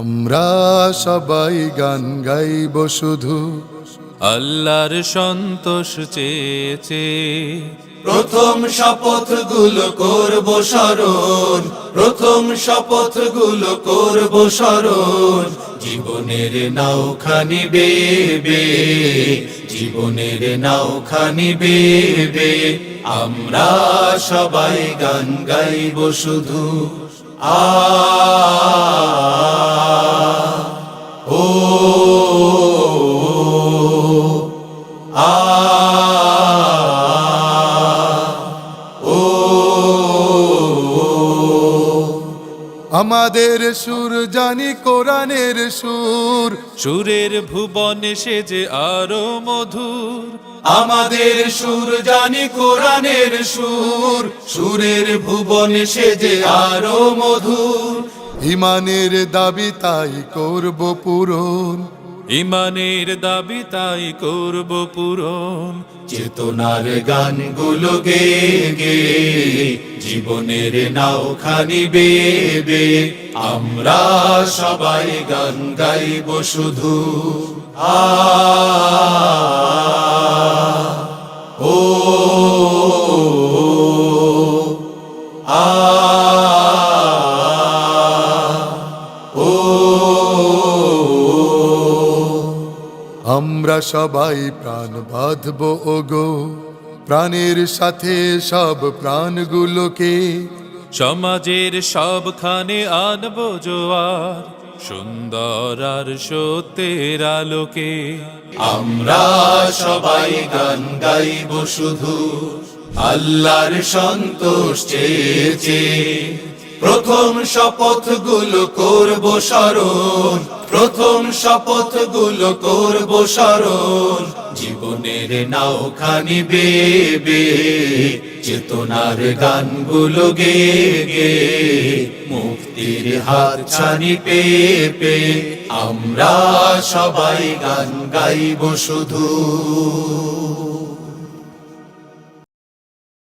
আমরা সবাই গান গাইব শুধু আল্লাহর সন্তোষ চেয়েছে। প্রথম শপথ গুলো করব স্মরণ, প্রথম শপথ গুলো করব স্মরণ। জীবনের নাওখানি বেবে, জীবনের নাওখানি বেবে আমরা সবাই গান গাইব শুধু। ও আমাদের সুর জানি কোরআনের সুর, সুরের ভুবনে সে যে আরো মধুর। আমাদের সুর জানি কোরআনের সুর, সুরের ভুবনে সে যে আরো মধুর। ইমানের দাবি তাই করব পূরণ, ইমানের দাবি তাই করব পূরণ। চেতনার গানগুলো গে গে জীবনের নাওখানি বেবে আমরা সবাই গান গাইব শুধু। ও আমরা সবাই প্রাণ বাঁধব ওগো, প্রাণের সাথে সব প্রাণগুলোকে। সমাজের সবখানে আনব জোয়ার, সুন্দর আর সত্যের আলোকে। আমরা সবাই গান গাইব শুধু আল্লাহর সন্তোষ চেয়েছে। প্রথম শপথ গুলো করব স্মরণ, প্রথম শপথ গুলো করব স্মরণ। জীবনের নাওখানি বেবে চেতনার গানগুলো গে গে মুক্তির হাতছানি পেপে আমরা সবাই গান গাইব শুধু।